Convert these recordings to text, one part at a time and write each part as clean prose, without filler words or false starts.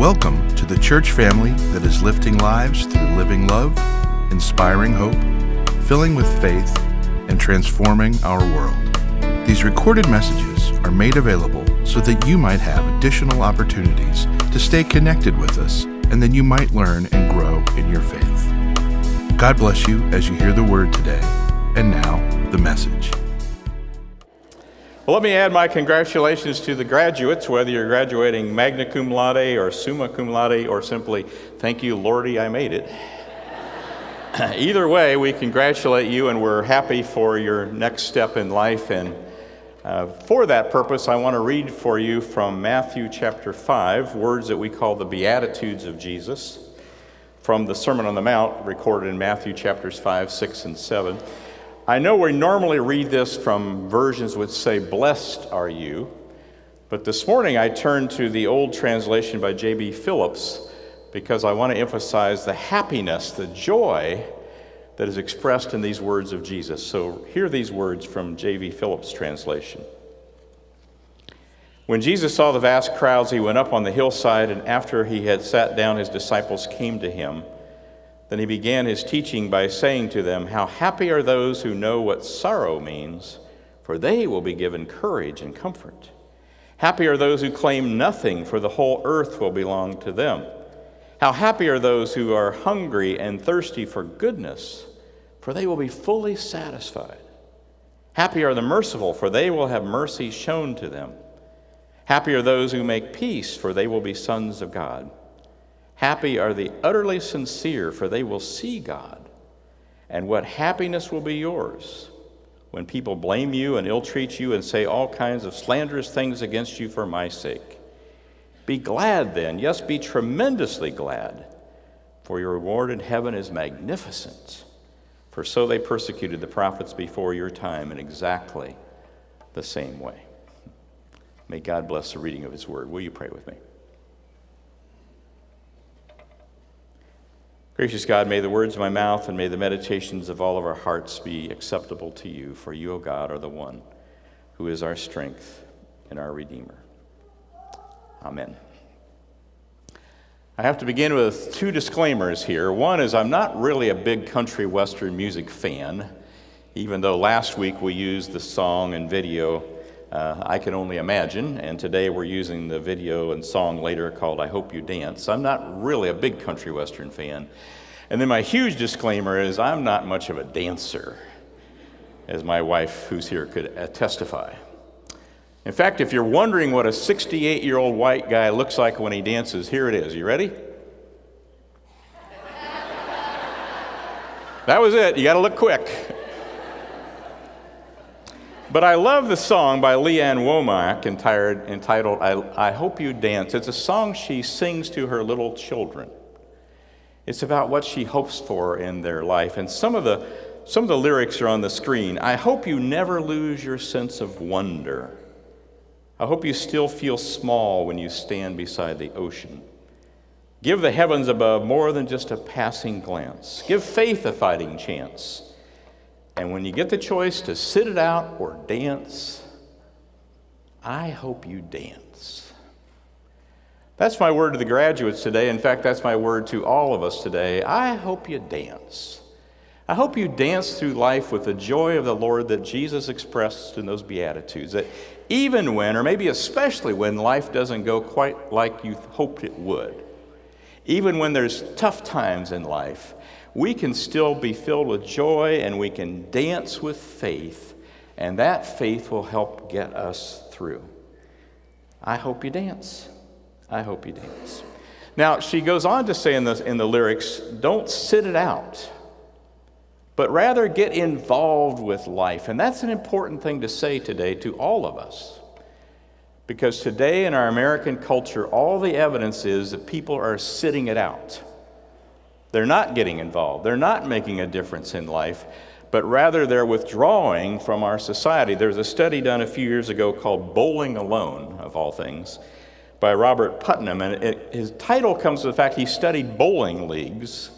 Welcome to the church family that is lifting lives through living love, inspiring hope, filling with faith, and transforming our world. These recorded messages are made available so that you might have additional opportunities to stay connected with us, and then you might learn and grow in your faith. God bless you as you hear the word today. And now, the message. Well, let me add my congratulations to the graduates, whether you're graduating magna cum laude or summa cum laude or simply, thank you, Lordy, I made it. Either way, we congratulate you and we're happy for your next step in life. And for that purpose, I want to read for you from Matthew chapter 5, words that we call the Beatitudes of Jesus, from the Sermon on the Mount recorded in Matthew chapters 5, 6, and 7. I know we normally read this from versions which say, blessed are you, but this morning I turned to the old translation by J.B. Phillips because I want to emphasize the happiness, the joy that is expressed in these words of Jesus. So hear these words from J.B. Phillips' translation. When Jesus saw the vast crowds, he went up on the hillside, and after he had sat down, his disciples came to him. Then he began his teaching by saying to them, how happy are those who know what sorrow means, for they will be given courage and comfort. Happy are those who claim nothing, for the whole earth will belong to them. How happy are those who are hungry and thirsty for goodness, for they will be fully satisfied. Happy are the merciful, for they will have mercy shown to them. Happy are those who make peace, for they will be sons of God. Happy are the utterly sincere, for they will see God. And what happiness will be yours when people blame you and ill-treat you and say all kinds of slanderous things against you for my sake. Be glad then, yes, be tremendously glad, for your reward in heaven is magnificent. For so they persecuted the prophets before your time in exactly the same way. May God bless the reading of his word. Will you pray with me? Gracious God, may the words of my mouth and may the meditations of all of our hearts be acceptable to you, for you, O God, are the one who is our strength and our Redeemer. Amen. I have to begin with two disclaimers here. One is I'm not really a big country western music fan, even though last week we used the song and video I Can Only Imagine, and today we're using the video and song later called I Hope You Dance. I'm not really a big country western fan. And then my huge disclaimer is I'm not much of a dancer, as my wife, who's here, could testify. In fact, if you're wondering what a 68-year-old white guy looks like when he dances, here it is. You ready? That was it. You got to look quick. But I love the song by Leanne Womack entitled I Hope You Dance. It's a song she sings to her little children. It's about what she hopes for in their life. And some of the lyrics are on the screen. I hope you never lose your sense of wonder. I hope you still feel small when you stand beside the ocean. Give the heavens above more than just a passing glance. Give faith a fighting chance. And when you get the choice to sit it out or dance, I hope you dance. That's my word to the graduates today. In fact, that's my word to all of us today. I hope you dance. I hope you dance through life with the joy of the Lord that Jesus expressed in those Beatitudes. That even when, or maybe especially when, life doesn't go quite like you hoped it would, even when there's tough times in life, we can still be filled with joy and we can dance with faith, and that faith will help get us through. I hope you dance. I hope you dance. Now, she goes on to say in the lyrics, don't sit it out, but rather get involved with life. And that's an important thing to say today to all of us. Because today in our American culture, all the evidence is that people are sitting it out. They're not getting involved. They're not making a difference in life, but rather they're withdrawing from our society. There's a study done a few years ago called Bowling Alone, of all things, by Robert Putnam, and his title comes from the fact he studied bowling leagues.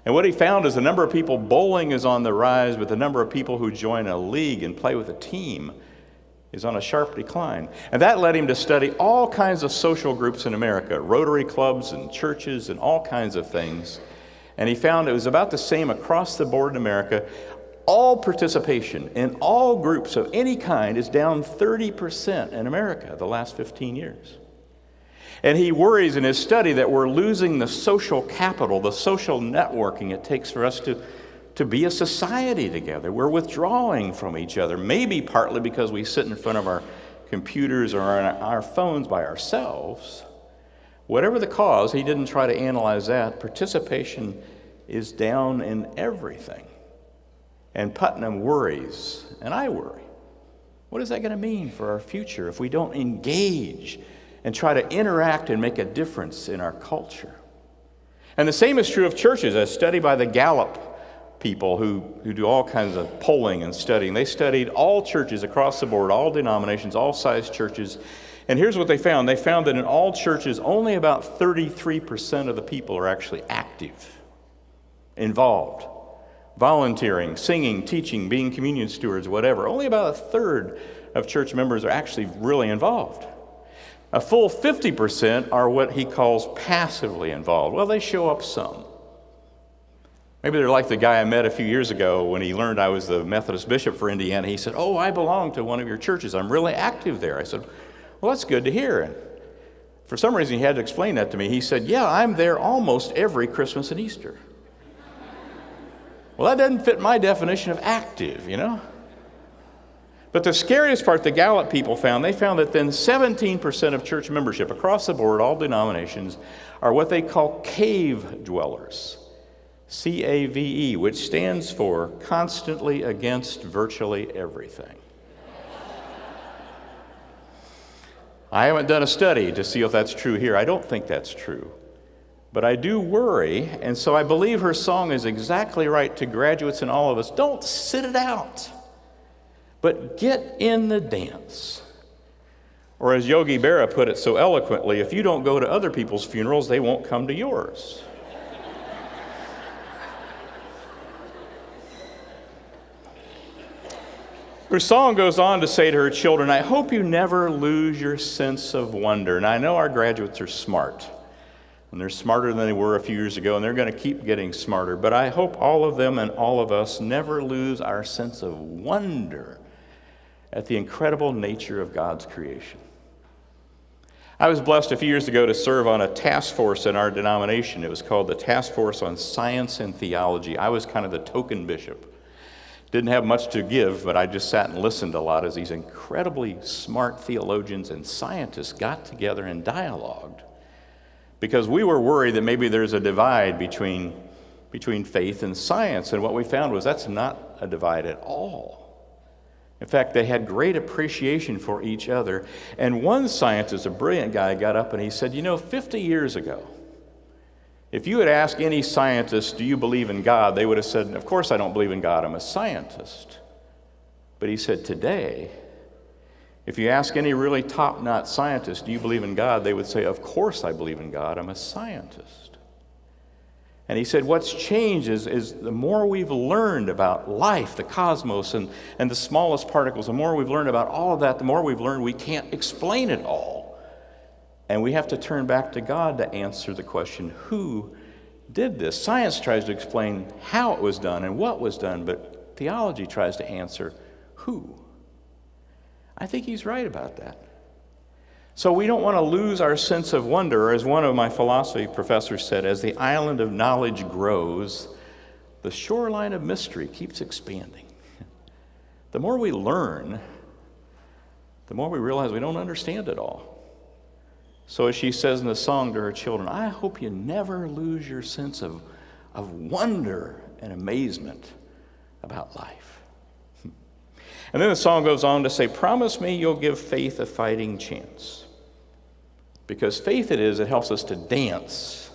And what he found is the number of people bowling is on the rise, but the number of people who join a league and play with a team is on a sharp decline. And that led him to study all kinds of social groups in America, Rotary clubs and churches and all kinds of things. And he found it was about the same across the board in America. All participation in all groups of any kind is down 30% in America the last 15 years. And he worries in his study that we're losing the social capital, the social networking it takes for us to be a society together. We're withdrawing from each other, maybe partly because we sit in front of our computers or on our phones by ourselves. Whatever the cause, he didn't try to analyze that. Participation is down in everything. And Putnam worries, and I worry. What is that going to mean for our future if we don't engage and try to interact and make a difference in our culture? And the same is true of churches, as studied by the Gallup people who do all kinds of polling and studying. They studied all churches across the board, all denominations, all size churches. And here's what they found. They found that in all churches, only about 33% of the people are actually active, involved, volunteering, singing, teaching, being communion stewards, whatever. Only about a third of church members are actually really involved. A full 50% are what he calls passively involved. Well, they show up some. Maybe they're like the guy I met a few years ago when he learned I was the Methodist bishop for Indiana. He said, "Oh, I belong to one of your churches. I'm really active there." I said, "Well, that's good to hear." And for some reason, he had to explain that to me. He said, "Yeah, I'm there almost every Christmas and Easter." Well, that doesn't fit my definition of active, you know? But the scariest part the Gallup people found, they found that then 17% of church membership across the board, all denominations, are what they call cave dwellers. CAVE, which stands for constantly against virtually everything. I haven't done a study to see if that's true here. I don't think that's true. But I do worry, and so I believe her song is exactly right to graduates and all of us. Don't sit it out, but get in the dance. Or as Yogi Berra put it so eloquently, if you don't go to other people's funerals, they won't come to yours. Her song goes on to say to her children, "I hope you never lose your sense of wonder." And I know our graduates are smart, and they're smarter than they were a few years ago, and they're going to keep getting smarter. But I hope all of them and all of us never lose our sense of wonder at the incredible nature of God's creation. I was blessed a few years ago to serve on a task force in our denomination. It was called the Task Force on Science and Theology. I was kind of the token bishop. Didn't have much to give, but I just sat and listened a lot as these incredibly smart theologians and scientists got together and dialogued. Because we were worried that maybe there's a divide between faith and science. And what we found was that's not a divide at all. In fact, they had great appreciation for each other. And one scientist, a brilliant guy, got up and he said, 50 years ago, if you had asked any scientist, "Do you believe in God?" they would have said, "Of course I don't believe in God, I'm a scientist." But he said, today, if you ask any really top-notch scientist, "Do you believe in God?" they would say, "Of course I believe in God, I'm a scientist." And he said what's changed is the more we've learned about life, the cosmos, and the smallest particles, the more we've learned about all of that, the more we've learned we can't explain it all. And we have to turn back to God to answer the question, who did this? Science tries to explain how it was done and what was done, but theology tries to answer who. I think he's right about that. So we don't want to lose our sense of wonder, or as one of my philosophy professors said, as the island of knowledge grows, the shoreline of mystery keeps expanding. The more we learn, the more we realize we don't understand it all. So as she says in the song to her children, I hope you never lose your sense of wonder and amazement about life. And then the song goes on to say, promise me you'll give faith a fighting chance. Because faith it helps us to dance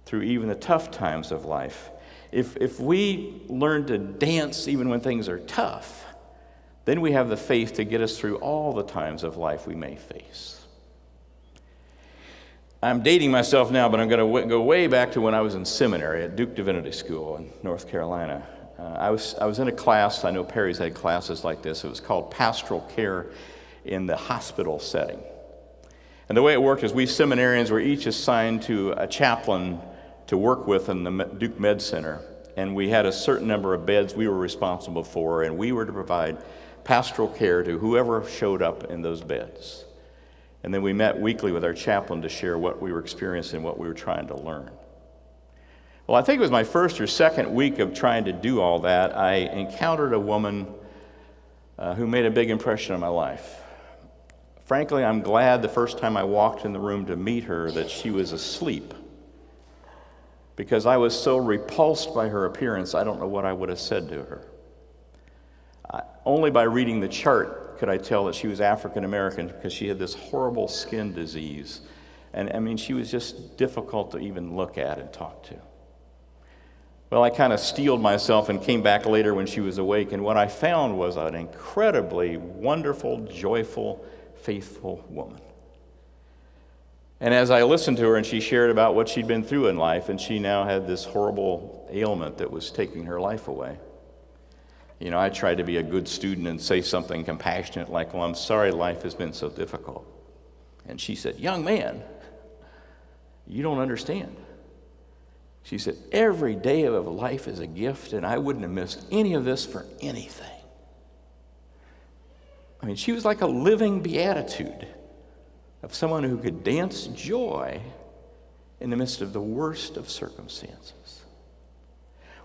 through even the tough times of life. If we learn to dance even when things are tough, then we have the faith to get us through all the times of life we may face. I'm dating myself now, but I'm going to go way back to when I was in seminary at Duke Divinity School in North Carolina. I was in a class. I know Perry's had classes like this. It was called Pastoral Care in the Hospital Setting. And the way it worked is we seminarians were each assigned to a chaplain to work with in the Duke Med Center. And we had a certain number of beds we were responsible for, and we were to provide pastoral care to whoever showed up in those beds. And then we met weekly with our chaplain to share what we were experiencing and what we were trying to learn. Well, I think it was my first or second week of trying to do all that, I encountered a woman who made a big impression on my life. Frankly, I'm glad the first time I walked in the room to meet her that she was asleep, because I was so repulsed by her appearance, I don't know what I would have said to her. Only by reading the chart could I tell that she was African American, because she had this horrible skin disease. And I mean, she was just difficult to even look at and talk to. Well, I kind of steeled myself and came back later when she was awake, and what I found was an incredibly wonderful, joyful, faithful woman. And as I listened to her and she shared about what she'd been through in life, and she now had this horrible ailment that was taking her life away, you know, I tried to be a good student and say something compassionate like, well, I'm sorry life has been so difficult. And she said, young man, you don't understand. She said, every day of life is a gift, and I wouldn't have missed any of this for anything. I mean, she was like a living beatitude of someone who could dance joy in the midst of the worst of circumstances.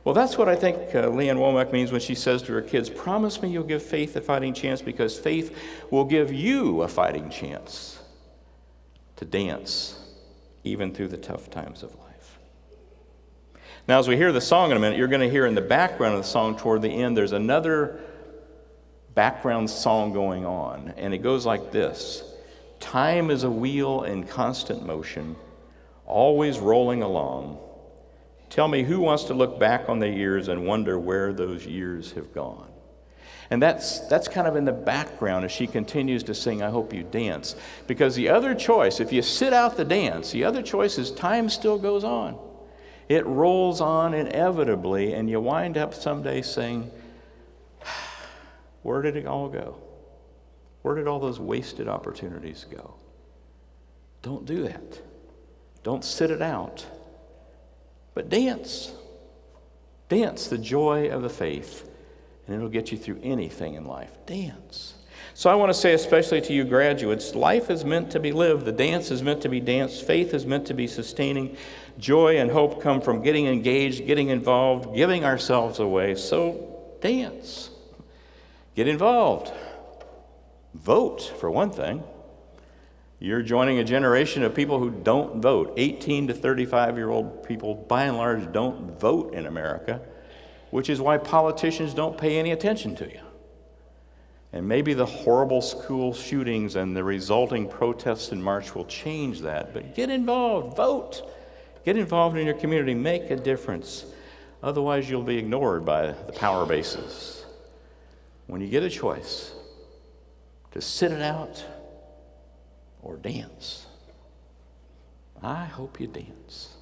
Well, that's what I think Leanne Womack means when she says to her kids, promise me you'll give faith a fighting chance, because faith will give you a fighting chance to dance even through the tough times of life. Now, as we hear the song in a minute, you're going to hear in the background of the song toward the end, there's another background song going on, and it goes like this. Time is a wheel in constant motion, always rolling along. Tell me, who wants to look back on the years and wonder where those years have gone? And that's kind of in the background as she continues to sing, I Hope You Dance. Because the other choice, if you sit out the dance, the other choice is time still goes on. It rolls on inevitably, and you wind up someday saying, where did it all go? Where did all those wasted opportunities go? Don't do that. Don't sit it out. But dance. Dance the joy of the faith, and it'll get you through anything in life. Dance. So I want to say, especially to you graduates, life is meant to be lived. The dance is meant to be danced. Faith is meant to be sustaining. Joy and hope come from getting engaged, getting involved, giving ourselves away. So dance. Get involved. Vote, for one thing. You're joining a generation of people who don't vote. 18 to 35-year-old people, by and large, don't vote in America, which is why politicians don't pay any attention to you. And maybe the horrible school shootings and the resulting protests in March will change that. But get involved, vote. Get involved in your community, make a difference. Otherwise, you'll be ignored by the power bases. When you get a choice to sit it out or dance, I hope you dance.